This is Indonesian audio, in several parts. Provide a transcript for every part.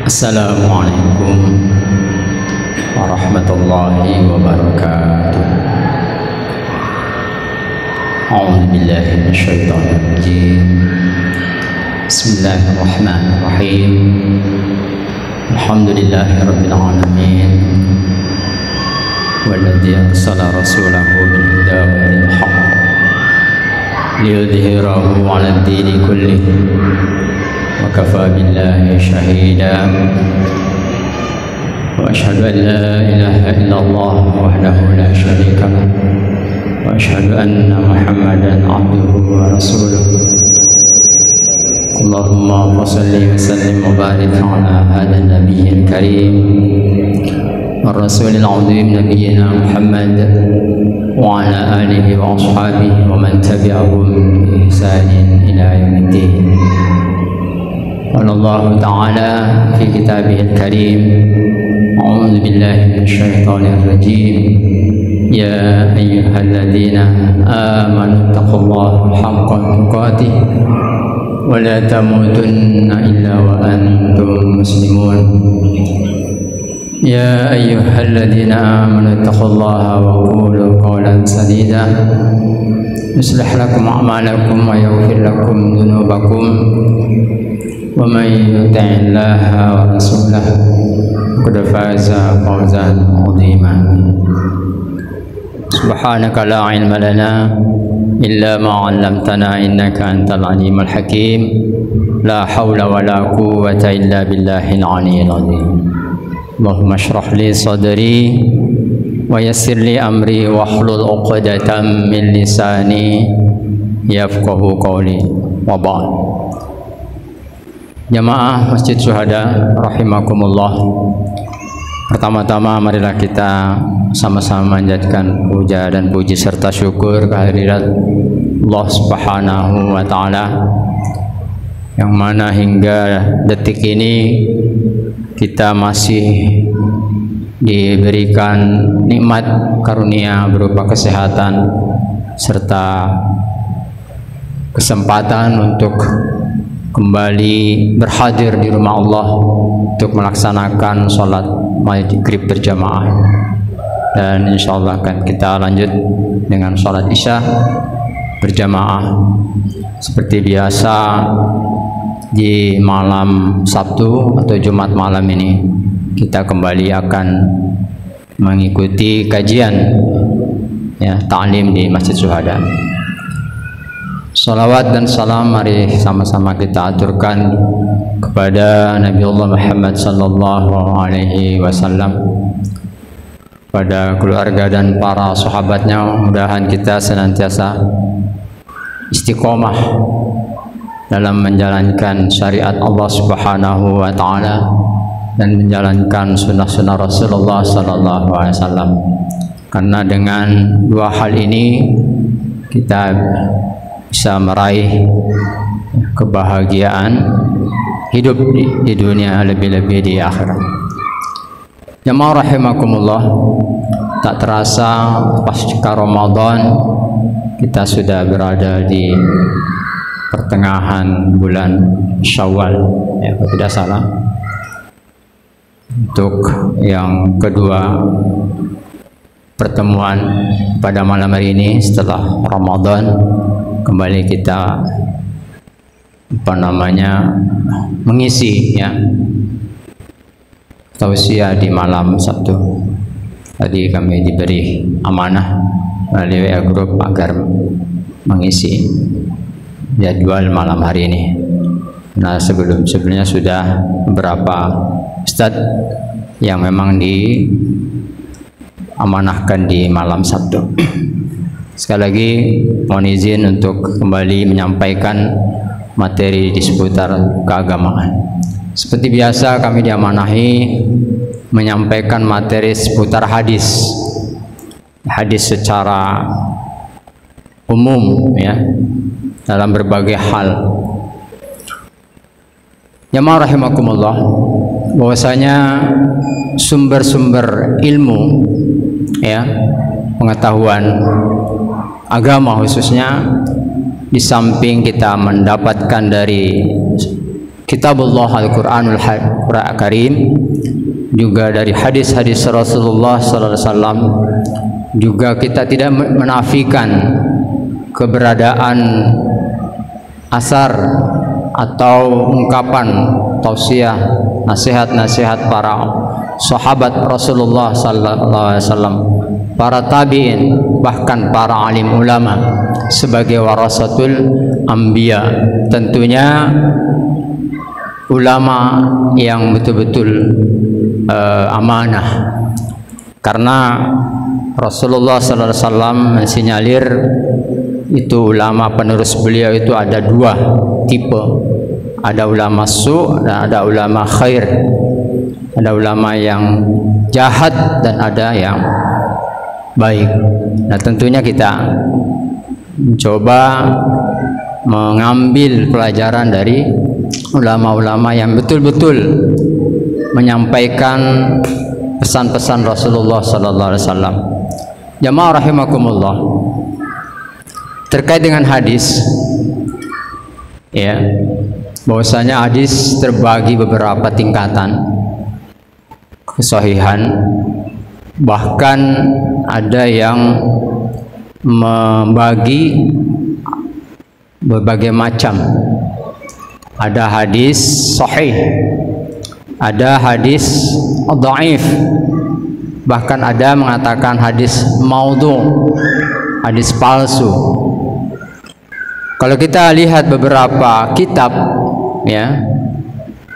Assalamualaikum warahmatullahi wabarakatuh. A'udzu billahi minasyaitonir rajim. Bismillahirrahmanirrahim. Alhamdulillahirabbil alamin. Walladzi arsala rasulahu bil huda wa dinil haqq liyudhhirahu 'alad dini kullihi wa kafa billahi shahida. Wa asyhadu an la ilaha illallah wahdahu la syarika lah wa asyhadu anna Muhammadan 'abduhu wa rasuluh. Allahumma shalli wa sallim wa barik ala hadzal nabiyil karim الرسول العظيم نبينا محمد وعلى آله وأصحابه ومن تبعهم بإحسان إلى يوم الدين. قال الله تعالى في كتابه الكريم: أعوذ بالله من الشيطان الرجيم. يا أيها الذين آمنوا اتقوا الله حق تقاته ولا تموتن إلا وأنتم مسلمون. يا أيها الذين آمنوا اتقوا الله وقولوا قولا سديدا يصلح لكم أعمالكم ويغفر لكم ذنوبكم ومن يطع الله ورسوله فقد فاز فوزا عظيما. سبحانك لا علم لنا إلا ما علمتنا إنك أنت العليم الحكيم. لا حول ولا قوة إلا بالله العلي العظيم. Allahumma shrah li sadri wa yassir li amri wahlul 'uqdatam min lisani yafqahu qawli wa ba'd. Jamaah Masjid Syuhada rahimakumullah. Pertama-tama marilah kita sama-sama menjadikan puja dan puji serta syukur kehadirat Allah Subhanahu wa taala yang mana hingga detik ini kita masih diberikan nikmat karunia berupa kesehatan serta kesempatan untuk kembali berhadir di rumah Allah untuk melaksanakan sholat maghrib berjamaah, dan insya Allah akan kita lanjut dengan sholat isya berjamaah seperti biasa. Di malam Sabtu atau Jumat malam ini kita kembali akan mengikuti kajian ta'lim di Masjid Syuhada. Salawat dan salam mari sama-sama kita aturkan kepada Nabiullah Muhammad sallallahu alaihi wasallam, pada keluarga dan para sahabatnya. Mudah-mudahan kita senantiasa istiqomah dalam menjalankan syariat Allah Subhanahu wa taala dan menjalankan sunnah-sunnah Rasulullah sallallahu alaihi wasallam. Karena dengan dua hal ini kita bisa meraih kebahagiaan hidup di dunia, lebih-lebih di akhirat. Jamaah rahimakumullah, tak terasa pasca Ramadan kita sudah berada di pertengahan bulan Syawal, kalau tidak salah. Untuk yang kedua pertemuan pada malam hari ini setelah Ramadan, kembali kita mengisi tausiah di malam Sabtu. Tadi kami diberi amanah melalui WA Group agar mengisi jadwal malam hari ini. Nah, sebelumnya sudah beberapa ustadz yang memang diamanahkan di malam Sabtu. Sekali lagi mohon izin untuk kembali menyampaikan materi di seputar keagamaan. Seperti biasa kami diamanahi menyampaikan materi seputar hadis secara umum dalam berbagai hal. Jamaah rahimakumullah, bahwasanya sumber-sumber ilmu pengetahuan agama khususnya, di samping kita mendapatkan dari kitabullah Al-Quranul Karim, juga dari hadis-hadis Rasulullah sallallahu alaihi wasallam, juga kita tidak menafikan keberadaan asar atau ungkapan tausiah, nasihat-nasihat para sahabat Rasulullah sallallahu alaihi wasallam, para tabi'in, bahkan para alim ulama sebagai warasatul anbiya. Tentunya ulama yang betul-betul amanah, karena Rasulullah sallallahu alaihi wasallam mensinyalir itu ulama penerus beliau itu ada dua tipe, ada ulama su dan ada ulama khair, ada ulama yang jahat dan ada yang baik. Nah, tentunya kita mencoba mengambil pelajaran dari ulama-ulama yang betul-betul menyampaikan pesan-pesan Rasulullah sallallahu alaihi wasallam. Jamaah rahimakumullah, terkait dengan hadis, ya, bahwasanya hadis terbagi beberapa tingkatan kesahihan, bahkan ada yang membagi berbagai macam. Ada hadis sahih, ada hadis dhaif, bahkan ada mengatakan hadis maudhu', hadis palsu. Kalau kita lihat beberapa kitab, ya,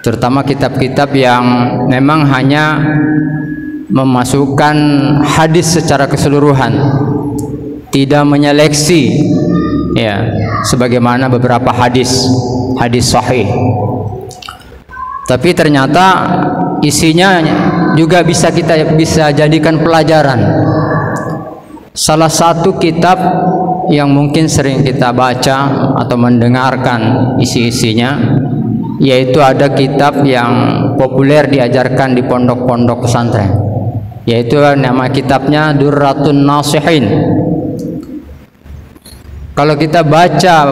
terutama kitab-kitab yang memang hanya memasukkan hadis secara keseluruhan, tidak menyeleksi, ya, sebagaimana beberapa hadis sahih, tapi ternyata isinya juga kita bisa jadikan pelajaran. Salah satu kitab yang mungkin sering kita baca atau mendengarkan isi-isinya, yaitu ada kitab yang populer diajarkan di pondok-pondok pesantren, yaitu nama kitabnya Durratun Nasihin. Kalau kita baca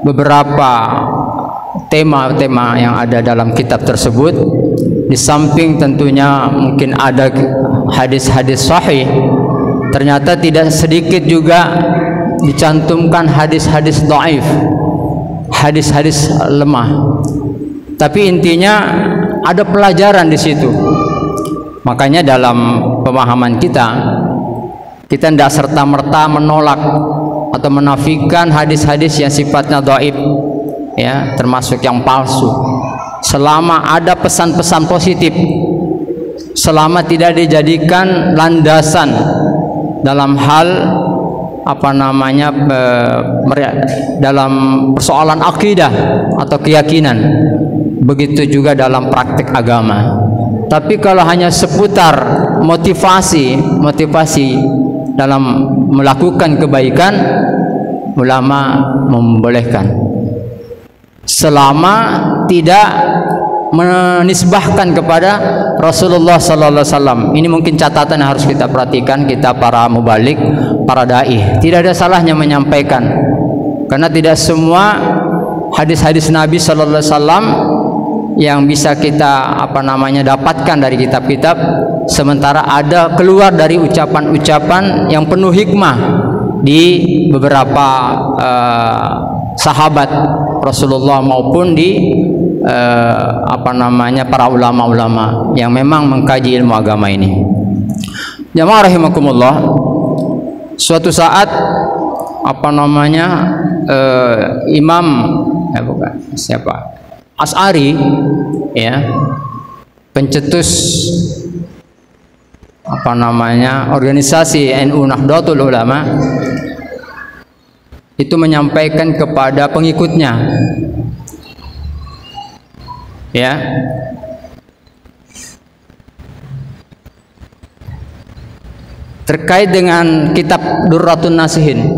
beberapa tema-tema yang ada dalam kitab tersebut, di samping tentunya mungkin ada hadis-hadis sahih, ternyata tidak sedikit juga dicantumkan hadis-hadis dhaif, hadis-hadis lemah. Tapi intinya ada pelajaran di situ. Makanya dalam pemahaman kita tidak serta-merta menolak atau menafikan hadis-hadis yang sifatnya dhaif, ya, termasuk yang palsu, selama ada pesan-pesan positif, selama tidak dijadikan landasan dalam hal dalam persoalan akidah atau keyakinan, begitu juga dalam praktik agama. Tapi kalau hanya seputar motivasi dalam melakukan kebaikan, ulama membolehkan, selama tidak menisbahkan kepada Rasulullah sallallahu alaihi wasallam. Ini mungkin catatan yang harus kita perhatikan, kita para mubalik, para dai. Tidak ada salahnya menyampaikan, karena tidak semua hadis-hadis Nabi sallallahu alaihi wasallam yang bisa kita dapatkan dari kitab-kitab, sementara ada keluar dari ucapan-ucapan yang penuh hikmah di beberapa sahabat Rasulullah maupun di para ulama-ulama yang memang mengkaji ilmu agama ini. Jamaah rahimakumullah, suatu saat Imam Asy'ari, ya, pencetus organisasi NU Nahdlatul Ulama, itu menyampaikan kepada pengikutnya, ya, terkait dengan kitab Durratun Nasihin.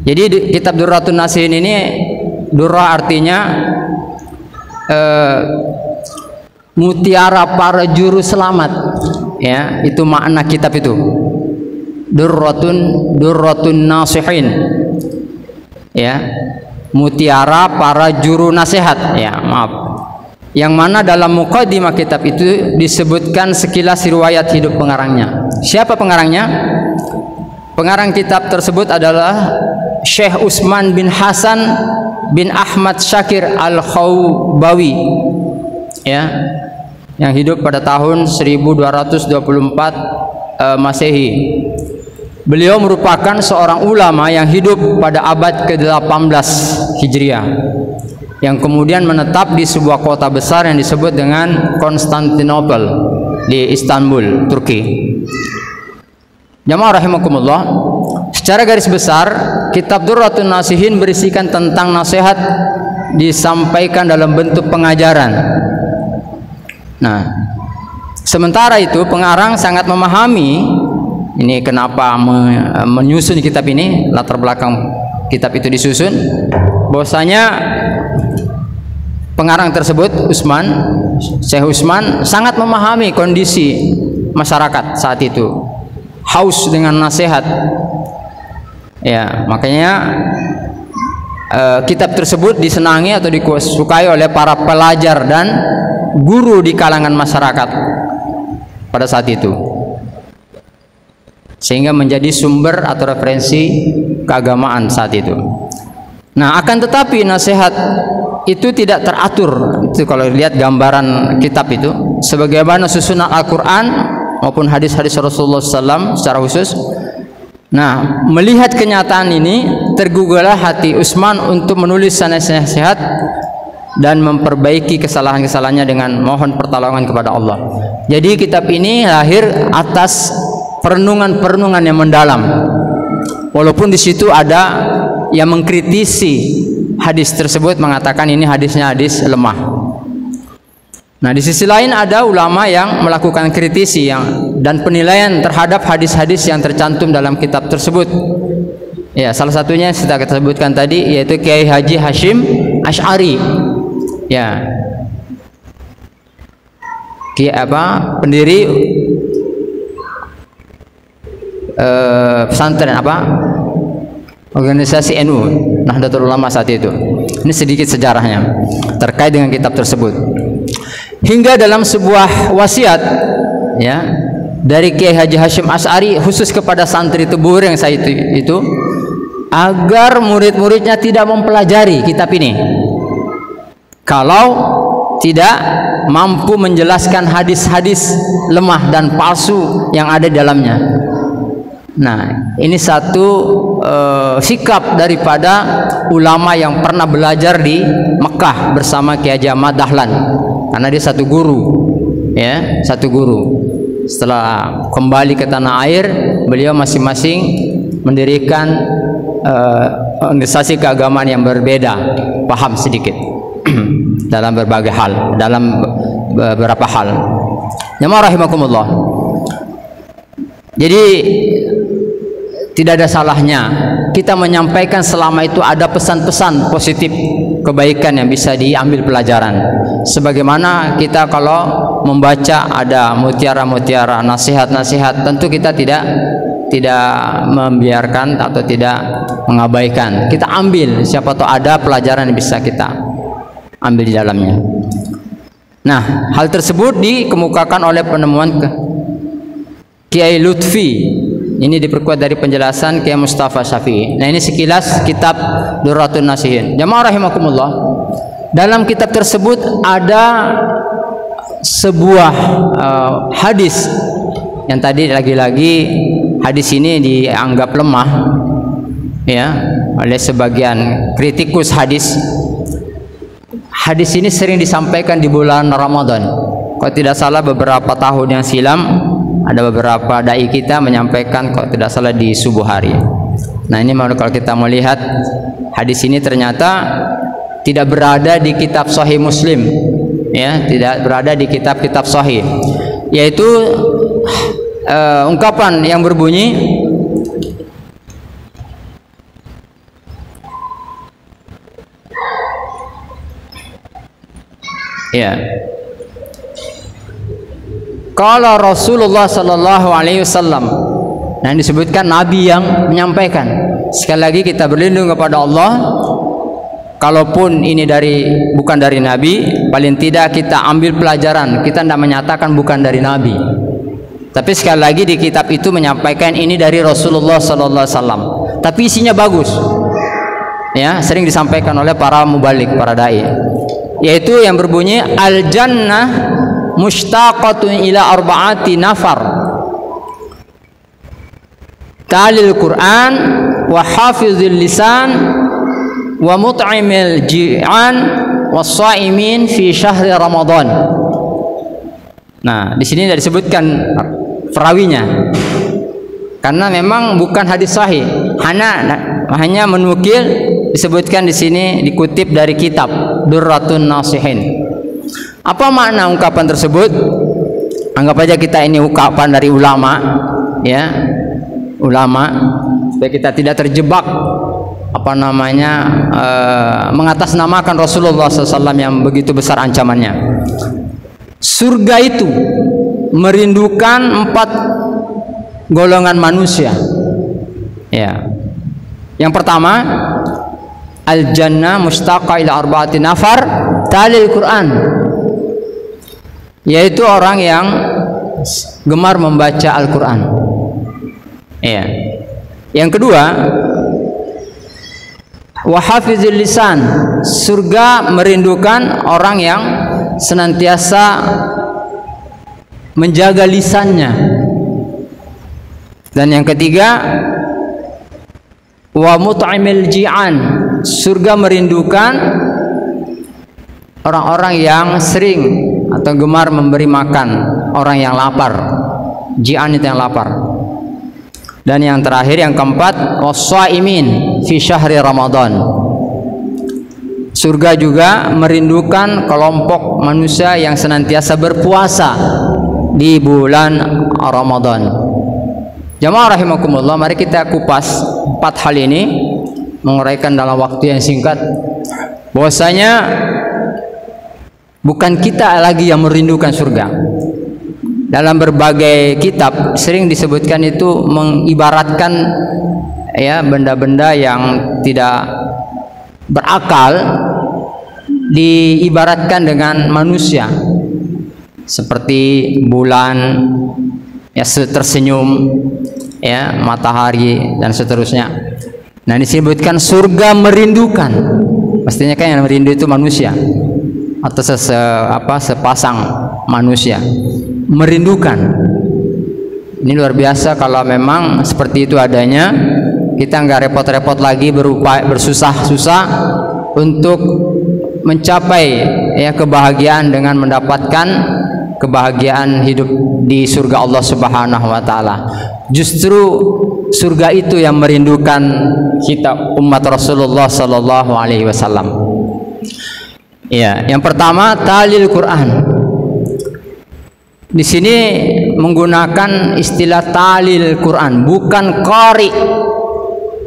Jadi kitab Durratun Nasihin ini, durra artinya mutiara para juru selamat, ya, itu makna kitab itu. Durratun Nasihin, ya, mutiara para juru nasihat, ya maaf, yang mana dalam muqaddimah kitab itu disebutkan sekilas riwayat hidup pengarangnya. Siapa pengarangnya? Pengarang kitab tersebut adalah Syekh Utsman bin Hasan bin Ahmad Syakir Al-Khawbawi, ya, yang hidup pada tahun 1224 Masehi. Beliau merupakan seorang ulama yang hidup pada abad ke-18 Hijriah, yang kemudian menetap di sebuah kota besar yang disebut dengan Konstantinopel di Istanbul, Turki. Jamaah rahimakumullah, secara garis besar kitab Durratun Nasihin berisikan tentang nasihat disampaikan dalam bentuk pengajaran. Nah, sementara itu pengarang sangat memahami ini kenapa menyusun kitab ini, latar belakang kitab itu disusun, bahwasanya pengarang tersebut Syekh Utsman sangat memahami kondisi masyarakat saat itu, haus dengan nasihat, ya, makanya kitab tersebut disenangi atau disukai oleh para pelajar dan guru di kalangan masyarakat pada saat itu, sehingga menjadi sumber atau referensi keagamaan saat itu. Nah, akan tetapi nasihat itu tidak teratur. Itu kalau lihat gambaran kitab itu, sebagaimana susunan Al-Quran maupun hadis-hadis Rasulullah SAW secara khusus. Nah, melihat kenyataan ini, tergugahlah hati Utsman untuk menulis nasihat dan memperbaiki kesalahan-kesalahannya dengan mohon pertolongan kepada Allah. Jadi kitab ini lahir atas perenungan-perenungan yang mendalam, walaupun di situ ada yang mengkritisi hadis tersebut, mengatakan ini hadisnya hadis lemah. Nah, di sisi lain ada ulama yang melakukan kritisi dan penilaian terhadap hadis-hadis yang tercantum dalam kitab tersebut. Ya, salah satunya yang sudah kita sebutkan tadi, yaitu Kiai Haji Hashim Asy'ari, ya, pendiri pesantren organisasi NU Nahdlatul Ulama saat itu. Ini sedikit sejarahnya terkait dengan kitab tersebut. Hingga dalam sebuah wasiat, ya, dari Kiai Haji Hashim Asy'ari khusus kepada santri Tebur yang saat itu, agar murid-muridnya tidak mempelajari kitab ini kalau tidak mampu menjelaskan hadis-hadis lemah dan palsu yang ada di dalamnya. Nah, ini satu sikap daripada ulama yang pernah belajar di Mekah bersama Kiai Haji Ahmad Dahlan, karena dia satu guru, ya, satu guru. Setelah kembali ke tanah air, beliau masing-masing mendirikan organisasi keagamaan yang berbeda, paham sedikit dalam berbagai hal, dalam beberapa hal. Jamaah rahimakumullah. Jadi tidak ada salahnya kita menyampaikan selama itu ada pesan-pesan positif kebaikan yang bisa diambil pelajaran. Sebagaimana kita kalau membaca ada mutiara-mutiara, nasihat-nasihat, tentu kita tidak membiarkan atau tidak mengabaikan. Kita ambil, siapa tahu ada pelajaran yang bisa kita ambil di dalamnya. Nah, hal tersebut dikemukakan oleh penemuan Kiai Lutfi. Ini diperkuat dari penjelasan Kiai Mustafa Syafi'i. Nah, ini sekilas kitab Durratun Nasihin. Jamaah rahimakumullah. Dalam kitab tersebut ada sebuah hadis yang tadi lagi-lagi hadis ini dianggap lemah, ya, oleh sebagian kritikus hadis. Hadis ini sering disampaikan di bulan Ramadan. Kalau tidak salah beberapa tahun yang silam ada beberapa dai kita menyampaikan, kalau tidak salah di subuh hari. Nah, ini kalau kita melihat hadis ini ternyata tidak berada di kitab Sahih Muslim, ya, tidak berada di kitab-kitab Sahih, yaitu ungkapan yang berbunyi, ya, kalau Rasulullah Sallallahu Alaihi Wasallam, nah, disebutkan Nabi yang menyampaikan. Sekali lagi kita berlindung kepada Allah kalaupun ini bukan dari Nabi, paling tidak kita ambil pelajaran. Kita tidak menyatakan bukan dari Nabi, tapi sekali lagi di kitab itu menyampaikan ini dari Rasulullah Sallallahu Alaihi Wasallam. Tapi isinya bagus, ya, sering disampaikan oleh para mubalik, para dai, yaitu yang berbunyi al jannah mushtaqatun ila arba'ati nafar, talil Quran wa hafizil lisan wa mut'imil ji'an was-sha'imin fi syahri Ramadan. Nah, di sini tidak disebutkan perawinya karena memang bukan hadis sahih, hanya menukil, disebutkan di sini, dikutip dari kitab Durratun Nasihin. Apa makna ungkapan tersebut? Anggap aja kita ini ungkapan dari ulama, ya, ulama, supaya kita tidak terjebak mengatasnamakan Rasulullah SAW yang begitu besar ancamannya. Surga itu merindukan 4 golongan manusia, ya. Yang pertama, al jannah mustaqa ila arba'ati nafar talil Quran, yaitu orang yang gemar membaca Al-Quran, ya. Yang kedua, wa hafizil lisan, surga merindukan orang yang senantiasa menjaga lisannya. Dan yang ketiga, wa mut'imil ji'an, surga merindukan orang-orang yang sering atau gemar memberi makan orang yang lapar. Ji'an itu yang lapar. Dan yang terakhir, yang keempat, was-shaimin fi syahri Ramadan, surga juga merindukan kelompok manusia yang senantiasa berpuasa di bulan Ramadan. Jamaah rahimakumullah, mari kita kupas 4 hal ini, menguraikan dalam waktu yang singkat, bahwasanya bukan kita lagi yang merindukan surga. Dalam berbagai kitab sering disebutkan itu mengibaratkan, ya, benda-benda yang tidak berakal diibaratkan dengan manusia, seperti bulan, ya, tersenyum, ya, matahari dan seterusnya. Nah, disebutkan surga merindukan, pastinya kan yang merindu itu manusia atau sepasang manusia merindukan. Ini luar biasa kalau memang seperti itu adanya. Kita nggak repot-repot lagi bersusah-susah untuk mencapai, ya, kebahagiaan dengan mendapatkan kebahagiaan hidup di surga Allah Subhanahu wa taala. Justru surga itu yang merindukan kita, umat Rasulullah sallallahu alaihi wasallam. Ya, yang pertama talil Quran. Di sini menggunakan istilah talil Quran, bukan qari.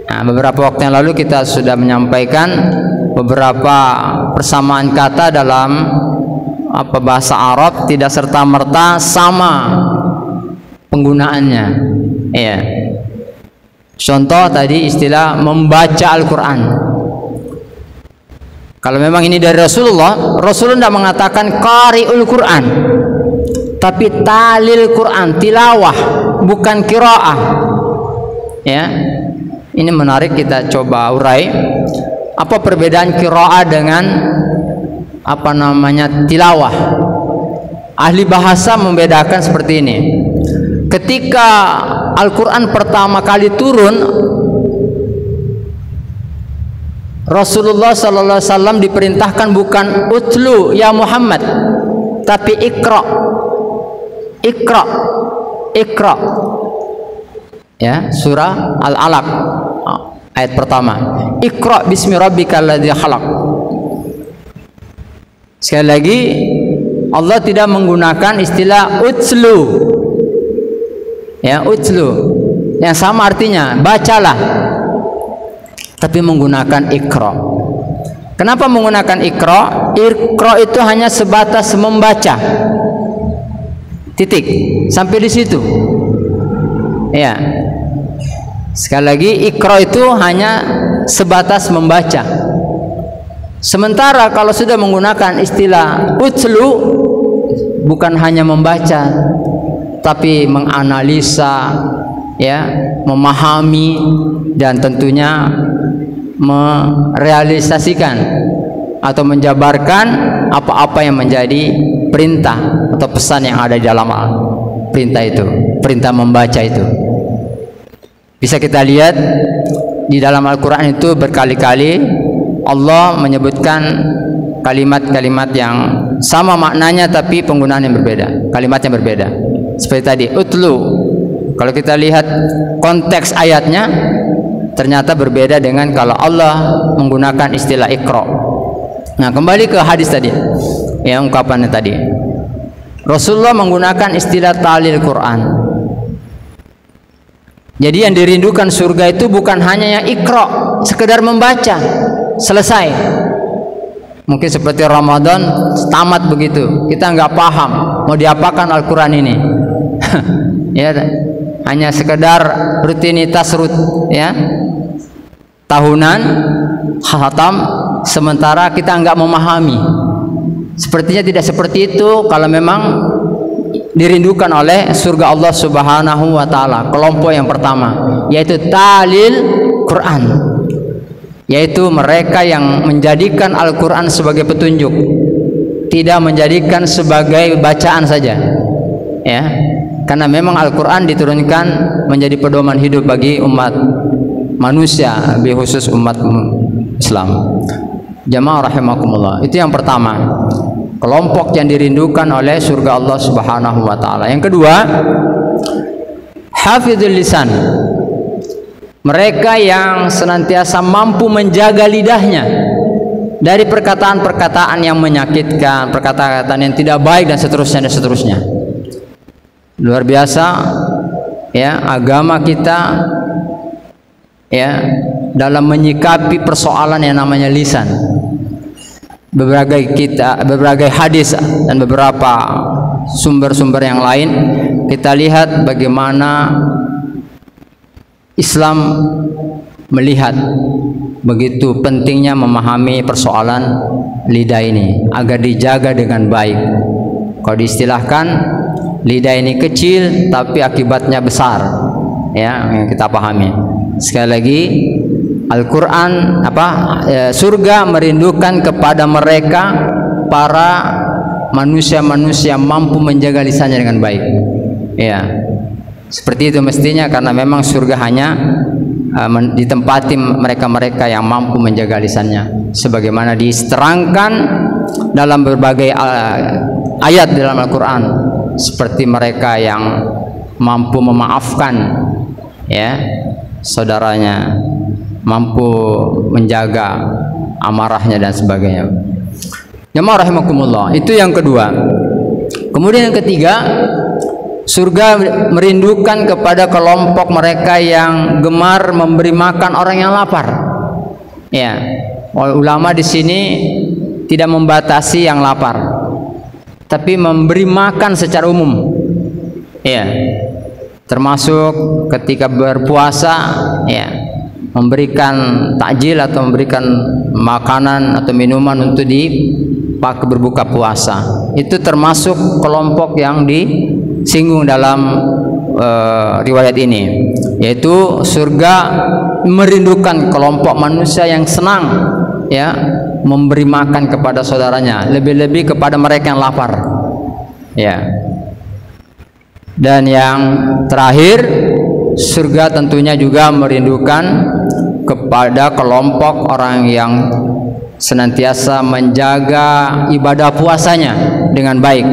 Nah, beberapa waktu yang lalu kita sudah menyampaikan beberapa persamaan kata dalam bahasa Arab tidak serta-merta sama penggunaannya, ya. Contoh tadi istilah membaca Al-Quran. Kalau memang ini dari Rasulullah tidak mengatakan qari'ul Quran, tapi talil Quran, tilawah, bukan qiraah, ya. Ini menarik, kita coba urai apa perbedaan qiraah dengan tilawah. Ahli bahasa membedakan seperti ini. Ketika Al-Quran pertama kali turun, Rasulullah sallallahu alaihi wasallam diperintahkan bukan utlu ya Muhammad, tapi ikra. Ya, surah Al-Alaq ayat pertama. Iqra bismi rabbikal ladzi khalaq. Sekali lagi, Allah tidak menggunakan istilah utlu, ya, utlu yang sama artinya bacalah, tapi menggunakan ikra. Kenapa menggunakan ikra? Ikra itu hanya sebatas membaca, titik, sampai di situ, ya. Sekali lagi, ikra itu hanya sebatas membaca. Sementara kalau sudah menggunakan istilah utlu, bukan hanya membaca tapi menganalisa, ya, memahami, dan tentunya merealisasikan atau menjabarkan apa-apa yang menjadi perintah atau pesan yang ada di dalam perintah itu, perintah membaca itu. Bisa kita lihat di dalam Al-Quran itu berkali-kali Allah menyebutkan kalimat-kalimat yang sama maknanya tapi penggunaan yang berbeda, kalimat yang berbeda. Seperti tadi, utlu. Kalau kita lihat konteks ayatnya, ternyata berbeda dengan kalau Allah menggunakan istilah iqra. Nah, kembali ke hadis tadi, ya, ungkapannya tadi. Rasulullah menggunakan istilah ta'lil Quran. Jadi yang dirindukan surga itu bukan hanya yang iqra, sekedar membaca, selesai. Mungkin seperti Ramadan tamat begitu, kita nggak paham mau diapakan Al-Quran ini. Ya, hanya sekedar rutinitas ya, tahunan khatam, sementara kita nggak memahami. Sepertinya tidak seperti itu kalau memang dirindukan oleh surga Allah Subhanahu wa taala. Kelompok yang pertama yaitu ta'lil Quran, yaitu mereka yang menjadikan Al-Quran sebagai petunjuk, tidak menjadikan sebagai bacaan saja, ya, karena memang Al-Quran diturunkan menjadi pedoman hidup bagi umat manusia, lebih khusus umat Islam. Jamaah rahimakumullah, itu yang pertama, kelompok yang dirindukan oleh surga Allah Subhanahu wa taala. Yang kedua, hafizul lisan, mereka yang senantiasa mampu menjaga lidahnya dari perkataan-perkataan yang menyakitkan, perkataan yang tidak baik, dan seterusnya dan seterusnya. Luar biasa, ya, agama kita, ya, dalam menyikapi persoalan yang namanya lisan. Berbagai hadis dan beberapa sumber-sumber yang lain, kita lihat bagaimana Islam melihat begitu pentingnya memahami persoalan lidah ini agar dijaga dengan baik. Kalau diistilahkan, lidah ini kecil tapi akibatnya besar, ya, yang kita pahami. Sekali lagi, Al-Quran surga merindukan kepada mereka para manusia-manusia mampu menjaga lisannya dengan baik, ya. Seperti itu mestinya, karena memang surga hanya ditempati mereka-mereka yang mampu menjaga lisannya, sebagaimana diterangkan dalam berbagai ayat dalam Al-Quran, seperti mereka yang mampu memaafkan, ya, saudaranya, mampu menjaga amarahnya dan sebagainya. Jamaah rahimakumullah, itu yang kedua. Kemudian yang ketiga, surga merindukan kepada kelompok mereka yang gemar memberi makan orang yang lapar. Ya, ulama di sini tidak membatasi yang lapar, tapi memberi makan secara umum. Ya, termasuk ketika berpuasa, ya, memberikan takjil atau memberikan makanan atau minuman untuk dipakai berbuka puasa. Itu termasuk kelompok yang disinggung dalam riwayat ini, yaitu surga merindukan kelompok manusia yang senang, ya, memberi makan kepada saudaranya, lebih-lebih kepada mereka yang lapar, ya. Dan yang terakhir, surga tentunya juga merindukan kepada kelompok orang yang senantiasa menjaga ibadah puasanya dengan baik.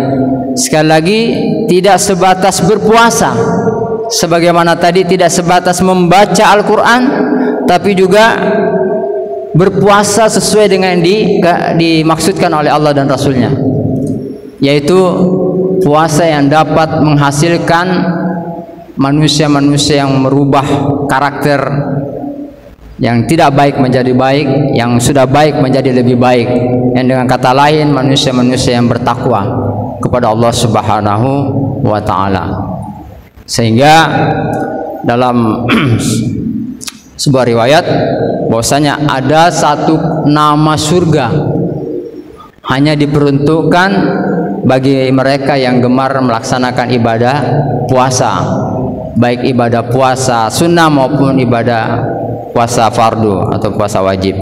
Sekali lagi, tidak sebatas berpuasa, sebagaimana tadi tidak sebatas membaca Al-Quran, tapi juga berpuasa sesuai dengan dimaksudkan oleh Allah dan Rasulnya, yaitu puasa yang dapat menghasilkan manusia-manusia yang merubah karakter yang tidak baik menjadi baik, yang sudah baik menjadi lebih baik, yang dengan kata lain manusia-manusia yang bertakwa kepada Allah Subhanahu wa taala. Sehingga dalam sebuah riwayat bahwasanya ada satu nama surga hanya diperuntukkan bagi mereka yang gemar melaksanakan ibadah puasa, baik ibadah puasa sunnah maupun ibadah puasa fardu atau puasa wajib,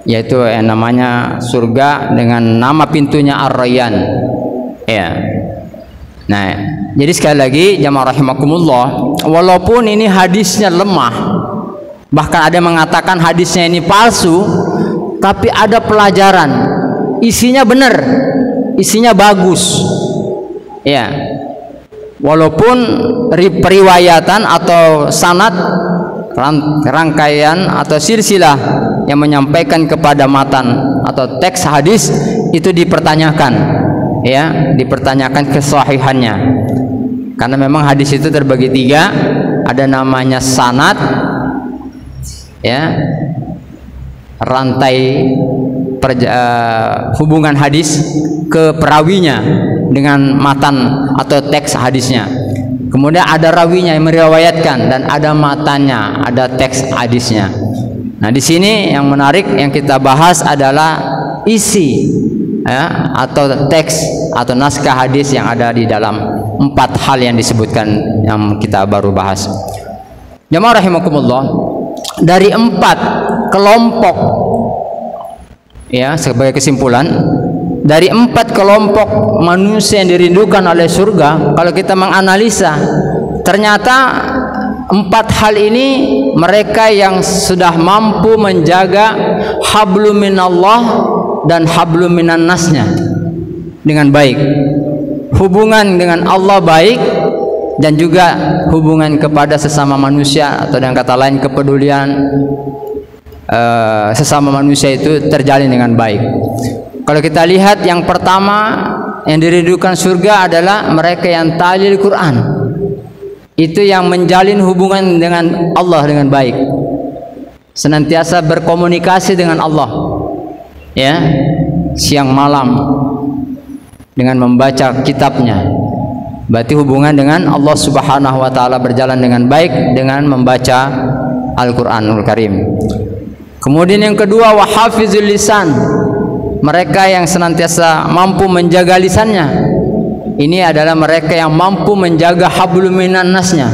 yaitu yang namanya surga dengan nama pintunya Ar-Rayyan. Ya. Nah, jadi sekali lagi jamaah rahimakumullah, walaupun ini hadisnya lemah, bahkan ada yang mengatakan hadisnya ini palsu, tapi ada pelajaran, isinya benar, isinya bagus. Ya, walaupun periwayatan atau sanad, rangkaian atau silsilah yang menyampaikan kepada matan atau teks hadis itu dipertanyakan, ya, dipertanyakan kesahihannya, karena memang hadis itu terbagi tiga, ada namanya sanad, ya, rantai hubungan hadis ke perawinya dengan matan atau teks hadisnya. Kemudian ada rawinya yang meriwayatkan dan ada matanya, ada teks hadisnya. Nah, di sini yang menarik yang kita bahas adalah isi, ya, atau teks atau naskah hadis yang ada di dalam 4 hal yang disebutkan yang kita baru bahas. Jamaah rahimakumullah, dari 4 kelompok, ya, sebagai kesimpulan, dari 4 kelompok manusia yang dirindukan oleh surga, kalau kita menganalisa, ternyata 4 hal ini mereka yang sudah mampu menjaga hablum minallah dan hablum minan nasnya dengan baik, hubungan dengan Allah baik, dan juga hubungan kepada sesama manusia, atau dengan kata lain kepedulian sesama manusia itu terjalin dengan baik. Kalau kita lihat yang pertama yang dirindukan surga adalah mereka yang talil Quran, itu yang menjalin hubungan dengan Allah dengan baik, senantiasa berkomunikasi dengan Allah, ya, siang malam dengan membaca kitabnya. Berarti hubungan dengan Allah Subhanahu wa taala berjalan dengan baik dengan membaca Al-Qur'anul Karim. Kemudian yang kedua, wahafizul lisan, mereka yang senantiasa mampu menjaga lisannya. Ini adalah mereka yang mampu menjaga hablum minan nasnya,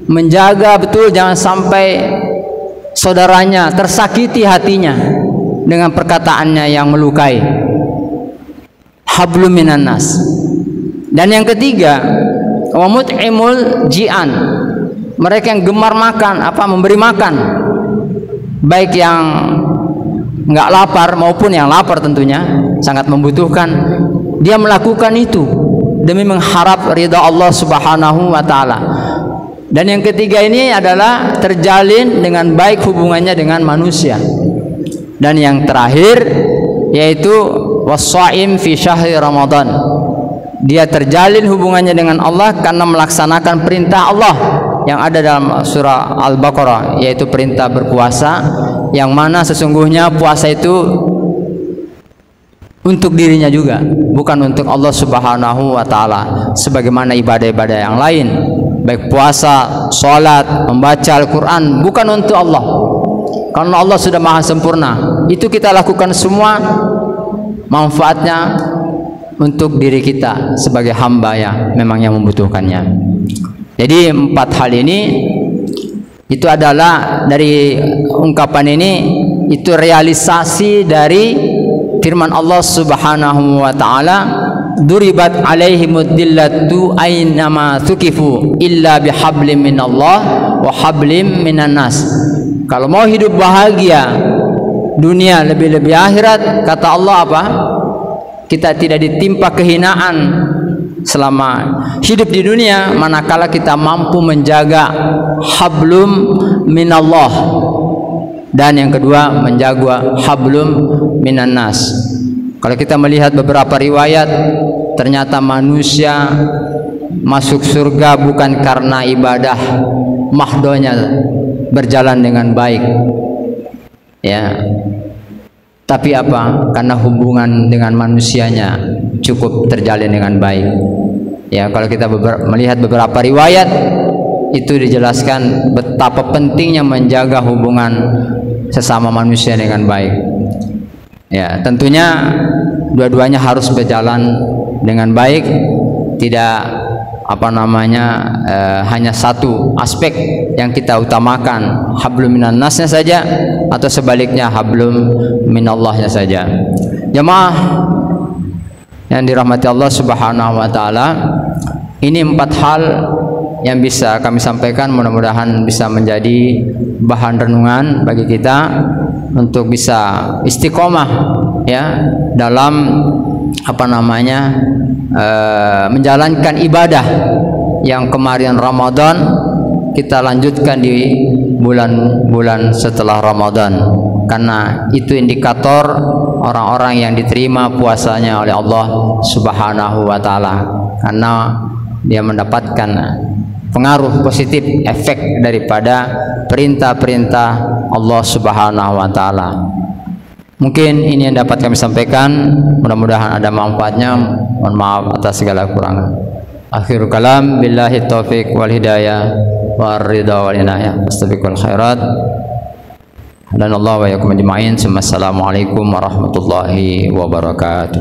menjaga betul jangan sampai saudaranya tersakiti hatinya dengan perkataannya yang melukai. Hablum minan nas. Dan yang ketiga, wa mut'imul ji'an, mereka yang gemar makan, memberi makan, baik yang nggak lapar maupun yang lapar, tentunya sangat membutuhkan, dia melakukan itu demi mengharap ridha Allah Subhanahu wa taala. Dan yang ketiga ini adalah terjalin dengan baik hubungannya dengan manusia. Dan yang terakhir yaitu was-shaim fi syahri Ramadan, dia terjalin hubungannya dengan Allah karena melaksanakan perintah Allah yang ada dalam surah Al-Baqarah, yaitu perintah berpuasa, yang mana sesungguhnya puasa itu untuk dirinya juga, bukan untuk Allah Subhanahu wa taala, sebagaimana ibadah-ibadah yang lain, baik puasa, sholat, membaca Al-Quran, bukan untuk Allah, karena Allah sudah maha sempurna. Itu kita lakukan semua manfaatnya untuk diri kita sebagai hamba ya, memang yang membutuhkannya. Jadi 4 hal ini itu adalah dari ungkapan ini, itu realisasi dari firman Allah Subhanahu wa taala, duribat alaihimud dillatu aynama tukifu illa bihablim minallah wa hablim minan nas. Kalau mau hidup bahagia dunia lebih-lebih akhirat, kata Allah apa? Kita tidak ditimpa kehinaan selama hidup di dunia manakala kita mampu menjaga hablum minallah, dan yang kedua menjaga hablum minan nas. Kalau kita melihat beberapa riwayat, ternyata manusia masuk surga bukan karena ibadah mahdonya berjalan dengan baik, ya, tapi apa? Karena hubungan dengan manusianya cukup terjalin dengan baik. Ya, kalau kita melihat beberapa riwayat itu dijelaskan betapa pentingnya menjaga hubungan sesama manusia dengan baik. Ya, tentunya dua-duanya harus berjalan dengan baik, tidak hanya satu aspek yang kita utamakan, hablum minan nasnya saja, atau sebaliknya hablum minallahnya saja. Jemaah yang dirahmati Allah Subhanahu wa taala, ini 4 hal yang bisa kami sampaikan, mudah-mudahan bisa menjadi bahan renungan bagi kita untuk bisa istiqomah ya dalam menjalankan ibadah yang kemarin Ramadan kita lanjutkan di bulan-bulan setelah Ramadan, karena itu indikator orang-orang yang diterima puasanya oleh Allah Subhanahu wa taala, karena dia mendapatkan pengaruh positif, efek daripada perintah-perintah Allah Subhanahu wa taala. Mungkin ini yang dapat kami sampaikan, mudah-mudahan ada manfaatnya. Mohon maaf atas segala kekurangan. Akhirul kalam, billahi taufik wal hidayah wa ridha wal inayah. Astaghfirul khairat. Dan Allah wa yakum ajma'in. Assalamualaikum warahmatullahi wabarakatuh.